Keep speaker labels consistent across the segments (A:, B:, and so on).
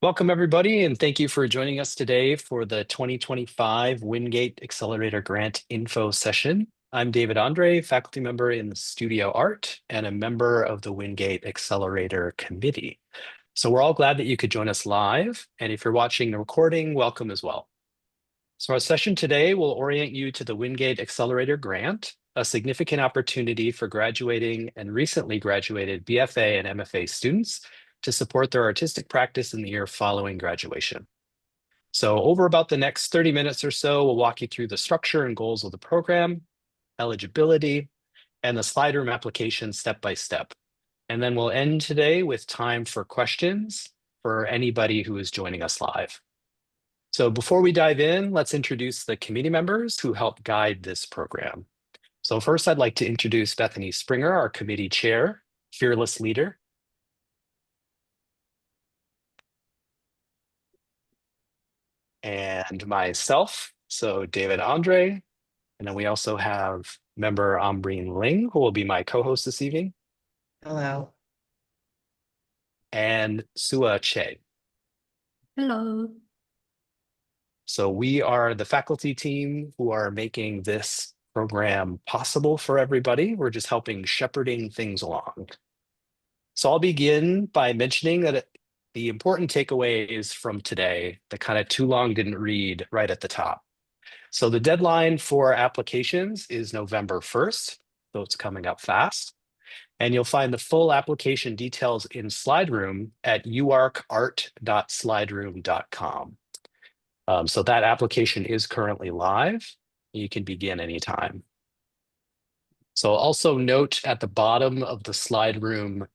A: Welcome, everybody, and thank you for joining us today for the 2025 Windgate Accelerator Grant Info session. I'm David Andre, faculty member in Studio Art and a member of the Windgate Accelerator Committee. So we're all glad that you could join us live, and if you're watching the recording, welcome as well. So our session today will orient you to the Windgate Accelerator Grant, a significant opportunity for graduating and recently graduated BFA and MFA students to support their artistic practice in the year following graduation. So over about the next 30 minutes or so, we'll walk you through the structure and goals of the program, eligibility, and the slide room application step by step. And then we'll end today with time for questions for anybody who is joining us live. So before we dive in, let's introduce the committee members who help guide this program. So first, I'd like to introduce Bethany Springer, our committee chair, fearless leader. And myself, so David Andre. And then we also have member Ambreen Ling, who will be my co-host this evening,
B: Hello.
A: and Sua Che.
C: Hello.
A: So we are the faculty team who are making this program possible for everybody. We're just helping shepherding things along. So I'll begin by mentioning that the important takeaways from today, the kind of too long didn't read right at the top. So the deadline for applications is November 1st, so it's coming up fast. And you'll find the full application details in SlideRoom at uarkart.slideroom.com. So that application is currently live. You can begin anytime. So also note at the bottom of the SlideRoom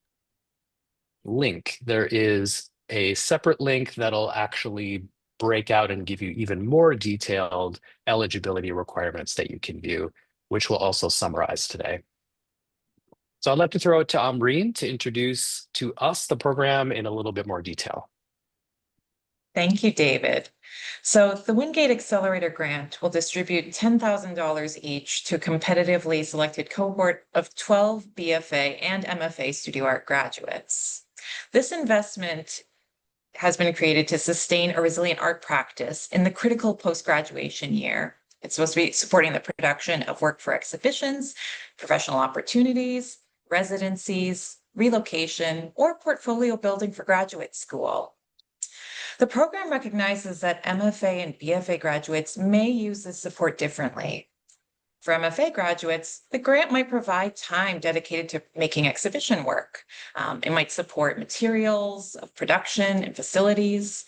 A: link, there is a separate link that'll actually break out and give you even more detailed eligibility requirements that you can view, which we'll also summarize today. So I'd like to throw it to Ambreen to introduce to us the program in a little bit more detail.
B: Thank you, David. So the Windgate Accelerator Grant will distribute $10,000 each to a competitively selected cohort of 12 BFA and MFA Studio Art graduates. This investment has been created to sustain a resilient art practice in the critical post-graduation year. It's supposed to be supporting the production of work for exhibitions, professional opportunities, residencies, relocation, or portfolio building for graduate school. The program recognizes that MFA and BFA graduates may use this support differently. For MFA graduates, the grant might provide time dedicated to making exhibition work. It might support materials of production and facilities,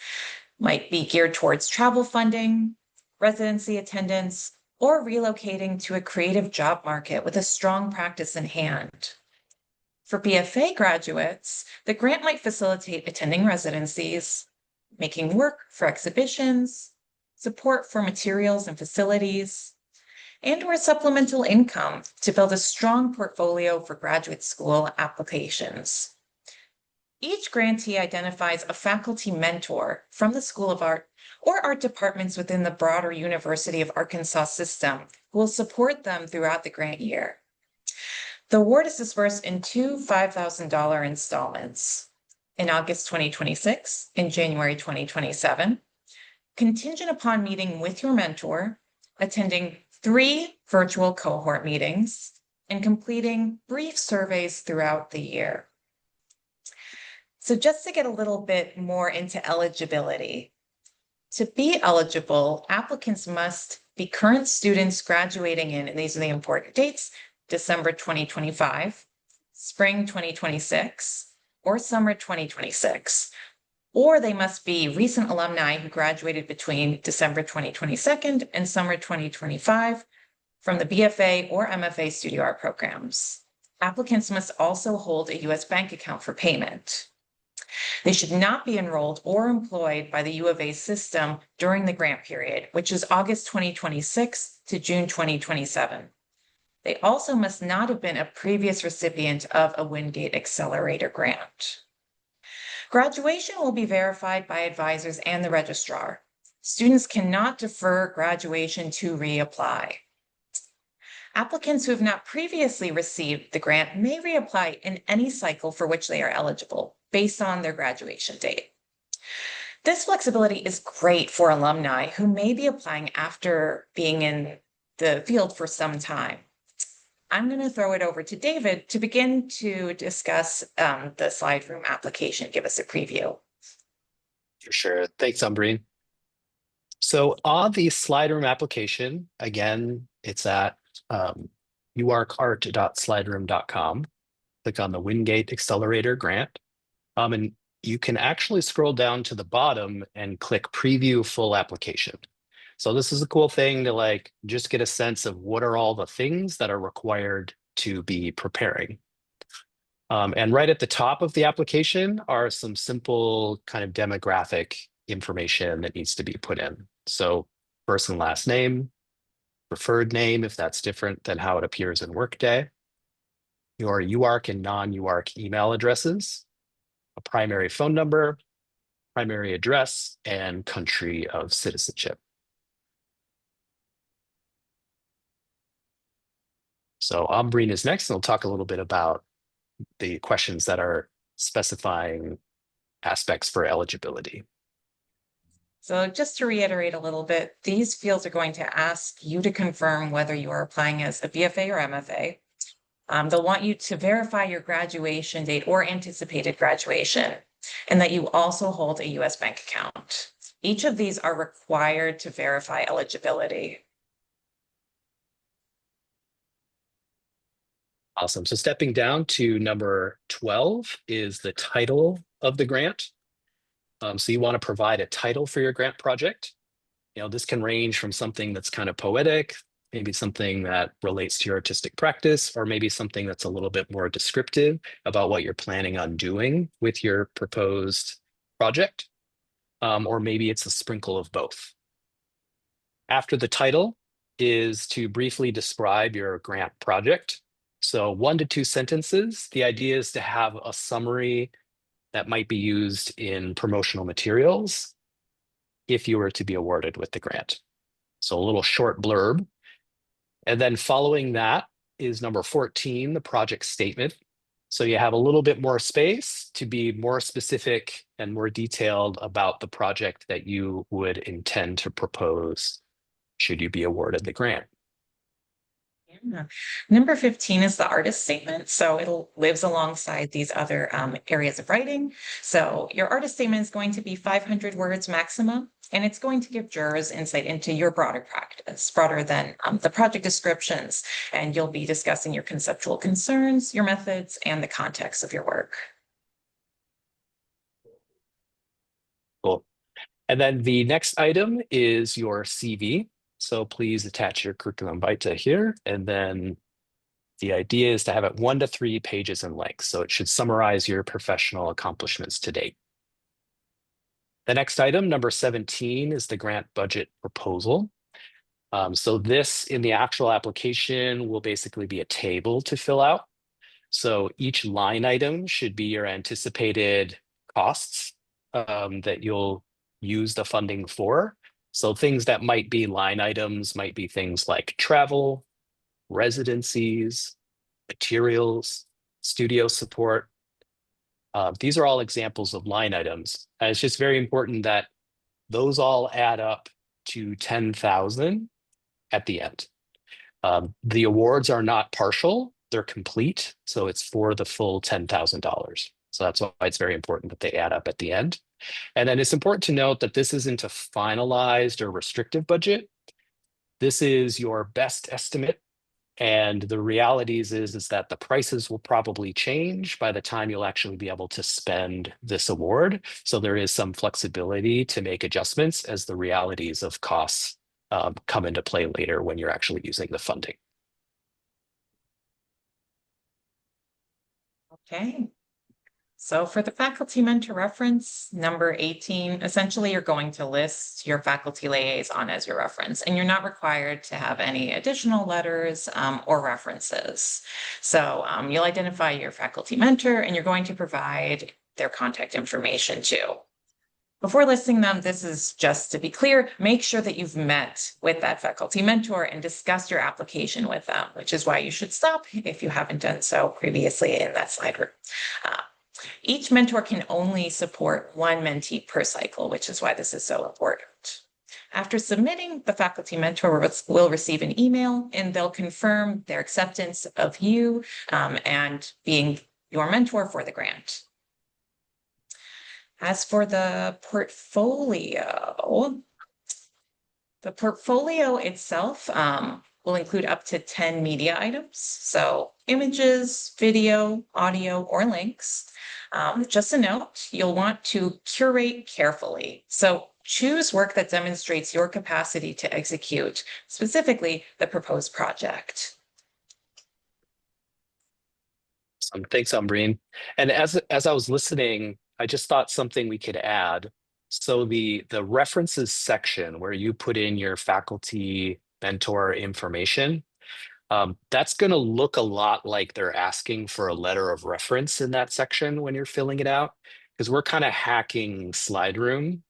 B: might be geared towards travel funding, residency attendance, or relocating to a creative job market with a strong practice in hand. For BFA graduates, the grant might facilitate attending residencies, making work for exhibitions, support for materials and facilities, and/or supplemental income to build a strong portfolio for graduate school applications. Each grantee identifies a faculty mentor from the School of Art or art departments within the broader University of Arkansas system who will support them throughout the grant year. The award is dispersed in two $5,000 installments in August 2026 and January 2027, contingent upon meeting with your mentor, attending 3 virtual cohort meetings, and completing brief surveys throughout the year. So just to get a little bit more into eligibility, to be eligible, applicants must be current students graduating in, and these are the important dates, December 2025, spring 2026, or summer 2026, or they must be recent alumni who graduated between December 2022 and summer 2025 from the BFA or MFA Studio Art programs. Applicants must also hold a U.S. bank account for payment. They should not be enrolled or employed by the U of A system during the grant period, which is August 2026 to June 2027. They also must not have been a previous recipient of a Windgate Accelerator grant. Graduation will be verified by advisors and the registrar. Students cannot defer graduation to reapply. Applicants who have not previously received the grant may reapply in any cycle for which they are eligible based on their graduation date. This flexibility is great for alumni who may be applying after being in the field for some time. I'm going to throw it over to David to begin to discuss the slide room application. Give us a preview.
A: For sure. Thanks, Umbreen. So on the slide room application, again, it's at uarkart.slideroom.com. Click on the Windgate Accelerator grant. And you can actually scroll down to the bottom and click Preview Full Application. So this is a cool thing to just get a sense of what are all the things that are required to be preparing. And right at the top of the application are some simple kind of demographic information that needs to be put in. So first and last name, preferred name, if that's different than how it appears in Workday, your UARK and non-UARK email addresses, a primary phone number, primary address, and country of citizenship. So Umbreen is next, and we'll talk a little bit about the questions that are specifying aspects for eligibility.
B: So just to reiterate a little bit, these fields are going to ask you to confirm whether you are applying as a BFA or MFA. They'll want you to verify your graduation date or anticipated graduation, and that you also hold a US bank account. Each of these are required to verify eligibility.
A: Awesome. So stepping down to number 12 is the title of the grant. So you want to provide a title for your grant project. This can range from something that's kind of poetic, maybe something that relates to your artistic practice, or maybe something that's a little bit more descriptive about what you're planning on doing with your proposed project. Or maybe it's a sprinkle of both. After the title is to briefly describe your grant project. So 1 to 2 sentences. The idea is to have a summary that might be used in promotional materials if you were to be awarded with the grant. So a little short blurb. And then following that is number 14, the project statement. So you have a little bit more space to be more specific and more detailed about the project that you would intend to propose should you be awarded the grant.
B: Yeah. Number 15 is the artist statement. So it lives alongside these other areas of writing. So your artist statement is going to be 500 words maximum, and it's going to give jurors insight into your broader practice, broader than the project descriptions. And you'll be discussing your conceptual concerns, your methods, and the context of your work.
A: Cool. And then the next item is your CV. So please attach your curriculum vitae here. And then the idea is to have it 1 to 3 pages in length. So it should summarize your professional accomplishments to date. The next item, number 17, is the grant budget proposal. So this in the actual application will basically be a table to fill out. So each line item should be your anticipated costs that you'll use the funding for. So things that might be line items might be things like travel, residencies, materials, studio support. These are all examples of line items. And it's just very important that those all add up to 10,000 at the end. The awards are not partial, they're complete. So it's for the full $10,000. So that's why it's very important that they add up at the end. And then it's important to note that this isn't a finalized or restrictive budget. This is your best estimate. And the realities is that the prices will probably change by the time you'll actually be able to spend this award. So there is some flexibility to make adjustments as the realities of costs come into play later when you're actually using the funding.
B: Okay. So for the faculty mentor reference, number 18, essentially you're going to list your faculty liaison as your reference, and you're not required to have any additional letters or references. So you'll identify your faculty mentor, and you're going to provide their contact information too. Before listing them, this is just to be clear, make sure that you've met with that faculty mentor and discussed your application with them, which is why you should stop if you haven't done so previously in that slide room. Each mentor can only support one mentee per cycle, which is why this is so important. After submitting, the faculty mentor will receive an email and they'll confirm their acceptance of you and being your mentor for the grant. As for the portfolio itself will include up to 10 media items. So images, video, audio, or links. Just a note, you'll want to curate carefully. So choose work that demonstrates your capacity to execute, specifically the proposed project.
A: Thanks, Umbreen. And as I was listening, I just thought something we could add. So the references section where you put in your faculty mentor information, that's going to look a lot like they're asking for a letter of reference in that section when you're filling it out, because we're kind of hacking SlideRoom.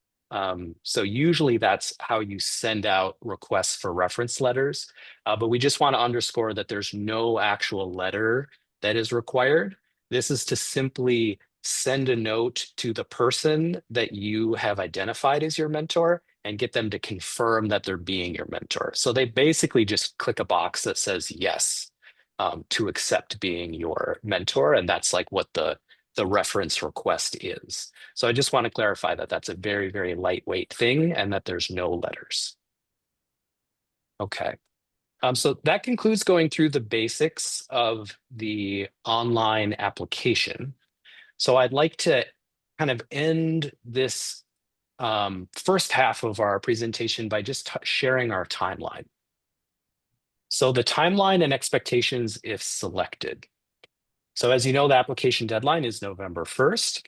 A: So usually that's how you send out requests for reference letters. But we just want to underscore that there's no actual letter that is required. This is to simply send a note to the person that you have identified as your mentor and get them to confirm that they're being your mentor. So they basically just click a box that says yes to accept being your mentor. And that's like what the reference request is. So I just want to clarify that that's a very, very lightweight thing and that there's no letters. Okay. So that concludes going through the basics of the online application. So I'd like to kind of end this first half of our presentation by just sharing our timeline. So the timeline and expectations if selected. So as you know, the application deadline is November 1st.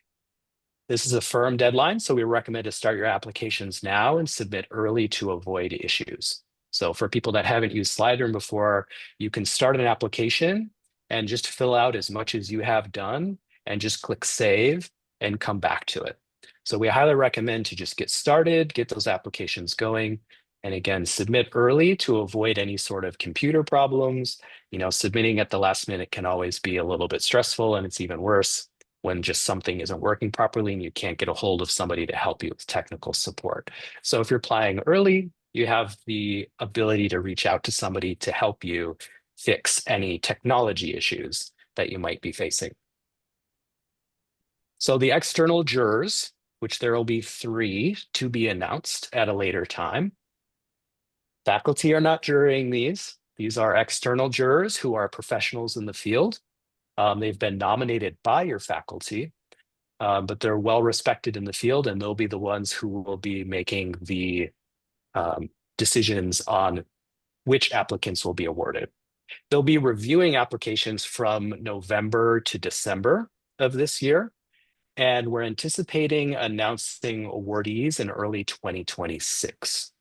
A: This is a firm deadline, so we recommend to start your applications now and submit early to avoid issues. So for people that haven't used SlideRoom before, you can start an application and just fill out as much as you have done and just click save and come back to it. So we highly recommend to just get started, get those applications going, and again, submit early to avoid any sort of computer problems. You know, submitting at the last minute can always be a little bit stressful, and it's even worse when just something isn't working properly and you can't get a hold of somebody to help you with technical support. So if you're applying early, you have the ability to reach out to somebody to help you fix any technology issues that you might be facing. So the external jurors, which there will be 3 to be announced at a later time. Faculty are not jurying these. These are external jurors who are professionals in the field. They've been nominated by your faculty, but they're well respected in the field, and they'll be the ones who will be making the decisions on which applicants will be awarded. They'll be reviewing applications from November to December of this year, and we're anticipating announcing awardees in early 2026.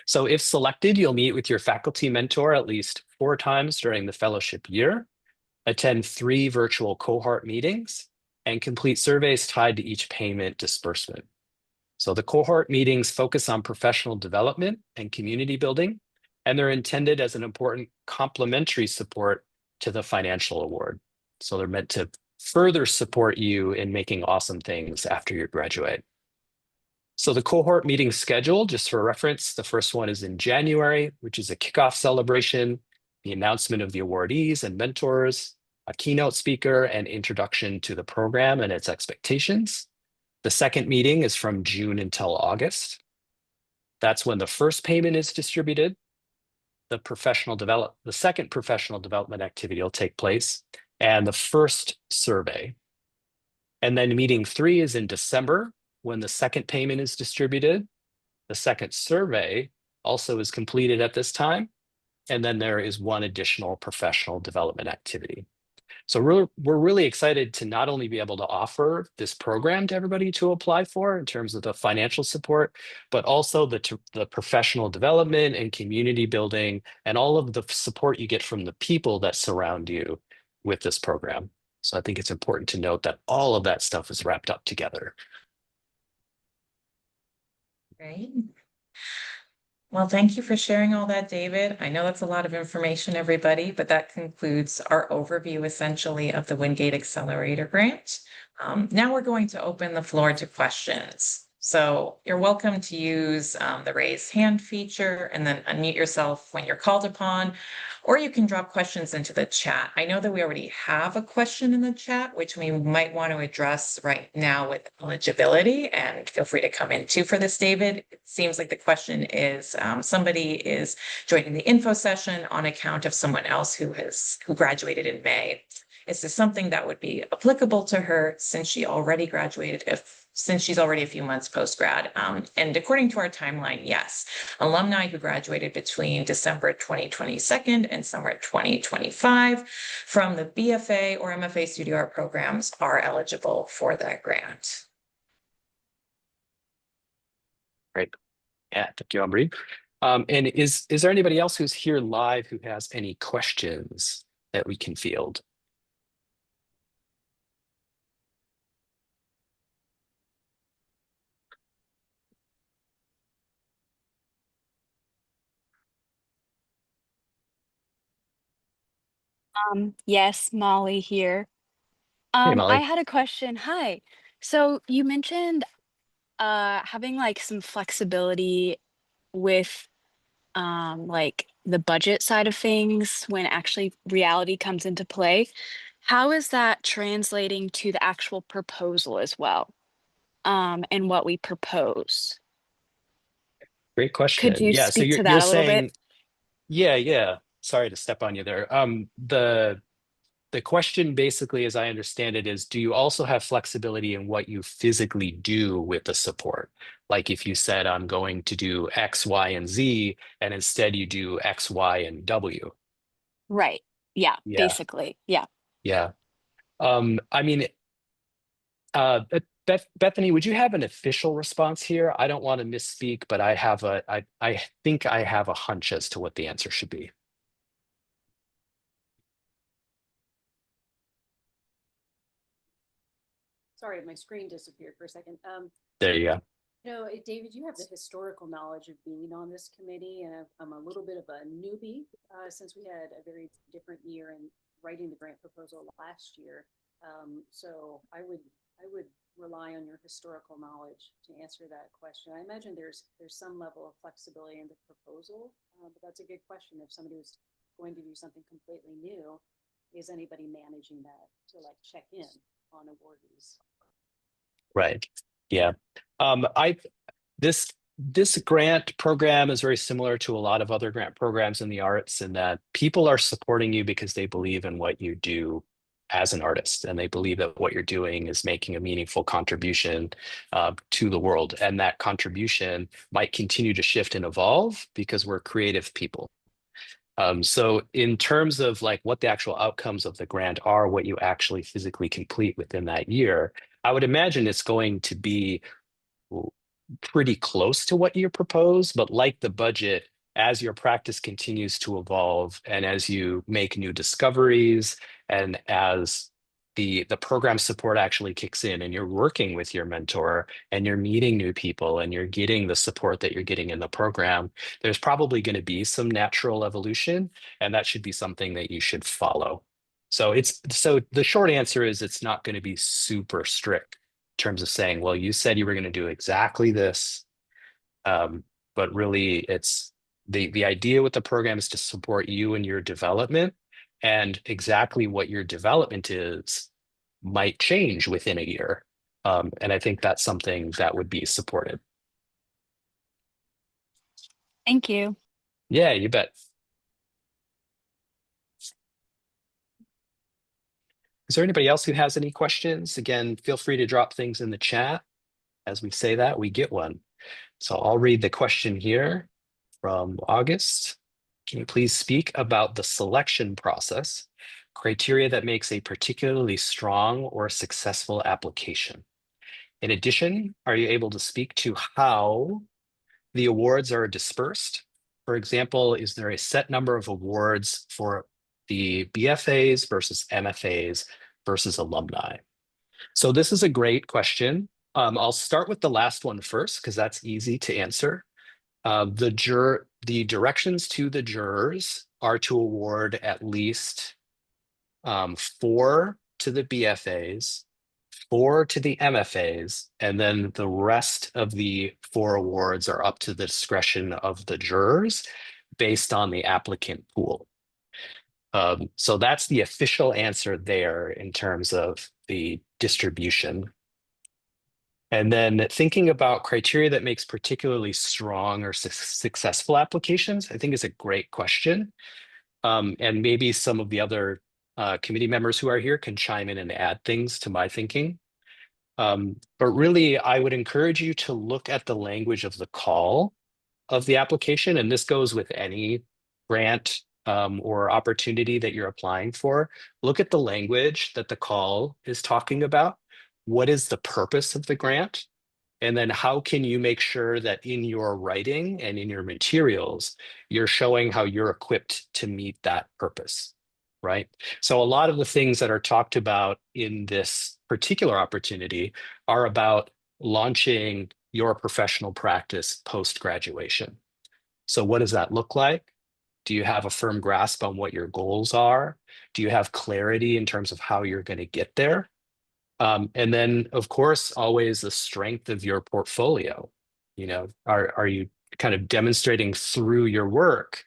A: So if selected, you'll meet with your faculty mentor at least 4 times during the fellowship year, attend 3 virtual cohort meetings, and complete surveys tied to each payment disbursement. So the cohort meetings focus on professional development and community building, and they're intended as an important complementary support to the financial award. So they're meant to further support you in making awesome things after you graduate. So the cohort meeting schedule, just for reference, the first one is in January, which is a kickoff celebration, the announcement of the awardees and mentors, a keynote speaker, and introduction to the program and its expectations. The second meeting is from June until August. That's when the first payment is distributed. The second professional development activity will take place, and the first survey. And then meeting 3 is in December, when the second payment is distributed. The second survey also is completed at this time. And then there is 1 additional professional development activity. So we're really excited to not only be able to offer this program to everybody to apply for in terms of the financial support, but also the professional development and community building and all of the support you get from the people that surround you with this program. So I think it's important to note that all of that stuff is wrapped up together.
B: Right. Well, thank you for sharing all that, David. I know that's a lot of information, everybody, but that concludes our overview essentially of the Windgate Accelerator Grant. Now we're going to open the floor to questions. So you're welcome to use the raise hand feature and then unmute yourself when you're called upon, or you can drop questions into the chat. I know that we already have a question in the chat, which we might want to address right now with eligibility, and feel free to come in too for this, David. It seems like the question is somebody is joining the info session on account of someone else who graduated in May. Is this something that would be applicable to her since she already graduated, since she's already a few months post-grad? And according to our timeline, yes. Alumni who graduated between December 2022 and summer 2025 from the BFA or MFA studio art programs are eligible for that grant.
A: Great. Yeah, thank you, Ambry. And is there anybody else who's here live who has any questions that we can field?
D: Yes, Molly here.
A: Hey,
D: I
A: Molly.
D: had a question. Hi. So you mentioned having like some flexibility with like the budget side of things when actually reality comes into play. How is that translating to the actual proposal as well? And what we propose?
A: Great
D: Could
A: question.
D: you
A: Yeah, so
D: speak
A: you're
D: to
A: you're
D: that a little bit?
A: saying, yeah, yeah. Sorry to step on you there. The question basically, as I understand it, is do you also have flexibility in what you physically do with the support? Like if you said, I'm going to do X, Y, and Z, and instead you do X, Y, and W.
D: Right. Yeah,
A: Yeah,
D: basically. Yeah.
A: yeah. I mean, Bethany, would you have an official response here? I don't want to misspeak, but I think I have a hunch as to what the answer should be.
C: Sorry, my screen disappeared for a second.
A: There you go.
C: David, you have the historical knowledge of being on this committee, and I'm a little bit of a newbie since we had a very different year in writing the grant proposal last year. So I would rely on your historical knowledge to answer that question. I imagine there's some level of flexibility in the proposal, but that's a good question. If somebody was going to do something completely new, is anybody managing that to like check in on awardees?
A: Right. Yeah. I this grant program is very similar to a lot of other grant programs in the arts in that people are supporting you because they believe in what you do as an artist, and they believe that what you're doing is making a meaningful contribution to the world, and that contribution might continue to shift and evolve because we're creative people. So in terms of like what the actual outcomes of the grant are, what you actually physically complete within that year, I would imagine it's going to be pretty close to what you propose, but like the budget, as your practice continues to evolve and as you make new discoveries and as the program support actually kicks in and you're working with your mentor and you're meeting new people and you're getting the support that you're getting in the program, there's probably going to be some natural evolution, and that should be something that you should follow. So the short answer is it's not going to be super strict terms of saying, well, you said you were going to do exactly this, but really it's the idea with the program is to support you in your development, and exactly what your development is might change within a year. And I think that's something that would be supported.
D: Thank you.
A: Yeah, you bet. Is there anybody else who has any questions? Again, feel free to drop things in the chat. As we say that, we get one. So I'll read the question here from August. Can you please speak about the selection process, criteria that makes a particularly strong or successful application? In addition, are you able to speak to how the awards are dispersed? For example, is there a set number of awards for the BFAs versus MFAs versus alumni? So this is a great question. I'll start with the last one first because that's easy to answer. The directions to the jurors are to award at least 4 to the BFAs, 4 to the MFAs, and then the rest of the 4 awards are up to the discretion of the jurors based on the applicant pool. So that's the official answer there in terms of the distribution. And then thinking about criteria that makes particularly strong or successful applications, I think is a great question. And maybe some of the other committee members who are here can chime in and add things to my thinking. But really, I would encourage you to look at the language of the call of the application, and this goes with any grant or opportunity that you're applying for. Look at the language that the call is talking about. What is the purpose of the grant? And then how can you make sure that in your writing and in your materials, you're showing how you're equipped to meet that purpose, right? So a lot of the things that are talked about in this particular opportunity are about launching your professional practice post-graduation. So what does that look like? Do you have a firm grasp on what your goals are? Do you have clarity in terms of how you're going to get there? And then, of course, always the strength of your portfolio. You know, are you kind of demonstrating through your work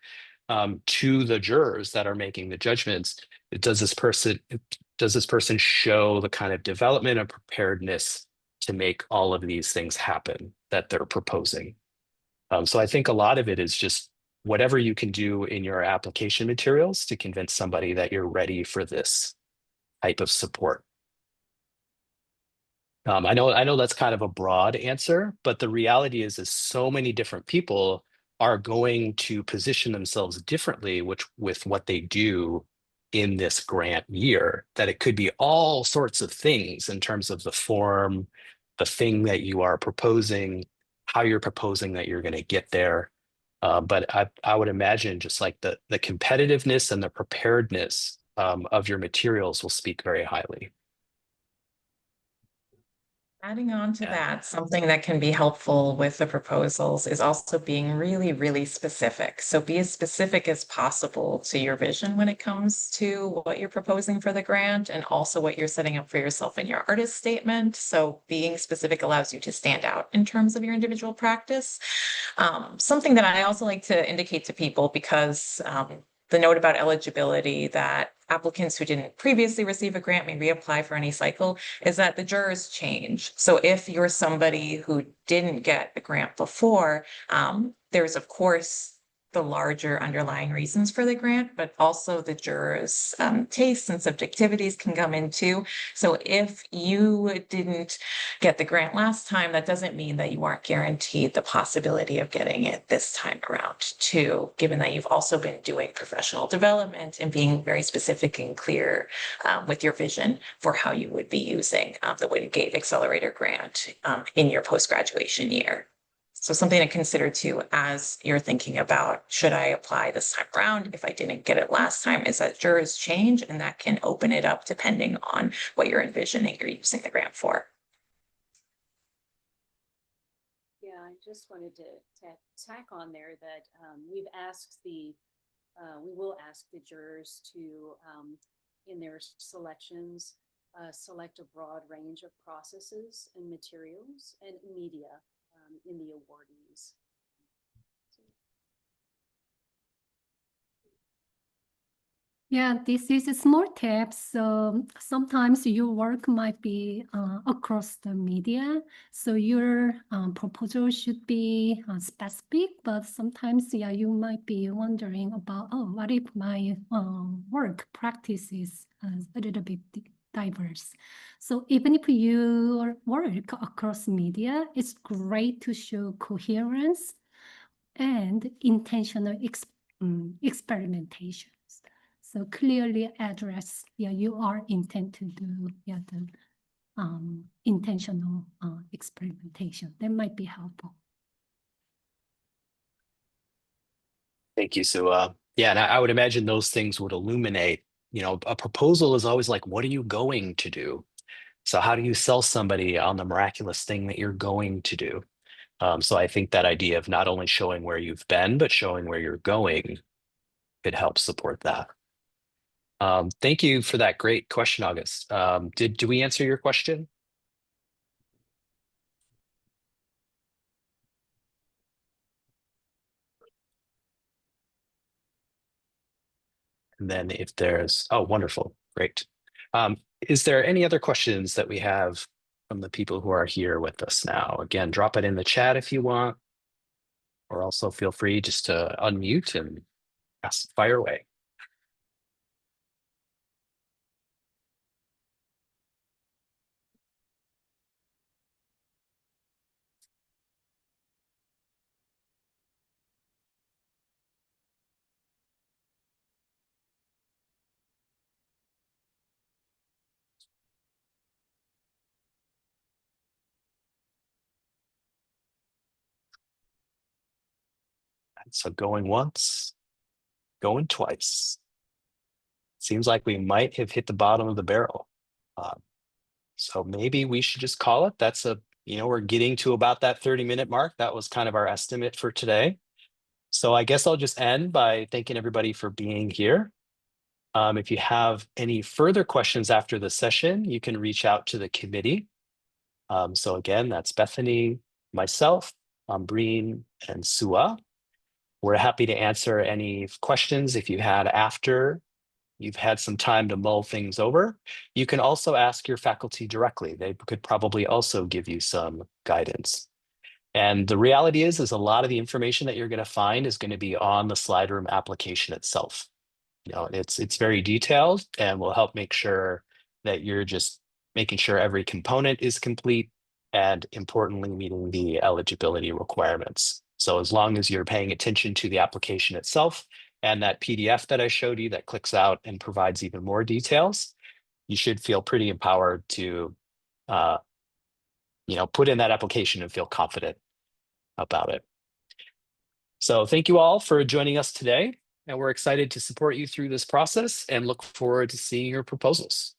A: to the jurors that are making the judgments? Does this person show the kind of development and preparedness to make all of these things happen that they're proposing? So I think a lot of it is just whatever you can do in your application materials to convince somebody that you're ready for this type of support. I know that's kind of a broad answer, but the reality is so many different people are going to position themselves differently with what they do in this grant year, that it could be all sorts of things in terms of the form, the thing that you are proposing, how you're proposing that you're going to get there. But I would imagine just like the competitiveness and the preparedness of your materials will speak very highly.
B: Adding on to
A: Yeah.
B: that, something that can be helpful with the proposals is also being really, really specific. So be as specific as possible to your vision when it comes to what you're proposing for the grant and also what you're setting up for yourself in your artist statement. So being specific allows you to stand out in terms of your individual practice. Something that I also like to indicate to people because the note about eligibility that applicants who didn't previously receive a grant may reapply for any cycle is that the jurors change. So if you're somebody who didn't get a grant before, there's of course the larger underlying reasons for the grant, but also the jurors' tastes and subjectivities can come in too. So if you didn't get the grant last time, that doesn't mean that you aren't guaranteed the possibility of getting it this time around too, given that you've also been doing professional development and being very specific and clear with your vision for how you would be using the Windgate Accelerator grant in your post-graduation year. So something to consider too, as you're thinking about, should I apply this time around? If I didn't get it last time, is that jurors change, and that can open it up depending on what you're envisioning you're using the grant for.
C: Yeah, I just wanted to tack on there that we will ask the jurors to, in their selections, select a broad range of processes and materials and media in the awardees.
E: Yeah, this is a small tip. So sometimes your work might be across the media. So your proposal should be specific, but sometimes, yeah, you might be wondering about, oh, what if my work practice is a little bit diverse? So even if your work across media, it's great to show coherence and intentional experimentations. So clearly address, yeah, you are intent to do, yeah, the intentional experimentation. That might be helpful.
A: Thank you, Sue. Yeah, and I would imagine those things would illuminate, you know, a proposal is always like, what are you going to do? So how do you sell somebody on the miraculous thing that you're going to do? So I think that idea of not only showing where you've been, but showing where you're going could help support that. Thank you for that great question, August. Do we answer your question? And then if there's, oh, wonderful, great. Is there any other questions that we have from the people who are here with us now? Again, drop it in the chat if you want, or also feel free just to unmute and fire away. So going once, going twice. Seems like we might have hit the bottom of the barrel. So maybe we should just call it. That's we're getting to about that 30-minute mark. That was kind of our estimate for today. So I guess I'll just end by thanking everybody for being here. If you have any further questions after the session, you can reach out to the committee. So again, that's Bethany, myself, Breen, and Sua. We're happy to answer any questions if you had after you've had some time to mull things over. You can also ask your faculty directly. They could probably also give you some guidance. And the reality is a lot of the information that you're going to find is going to be on the slide room application itself. It's very detailed and will help make sure that you're just making sure every component is complete and importantly meeting the eligibility requirements. So as long as you're paying attention to the application itself and that PDF that I showed you that clicks out and provides even more details, you should feel pretty empowered to put in that application and feel confident about it. So thank you all for joining us today, and we're excited to support you through this process and look forward to seeing your proposals.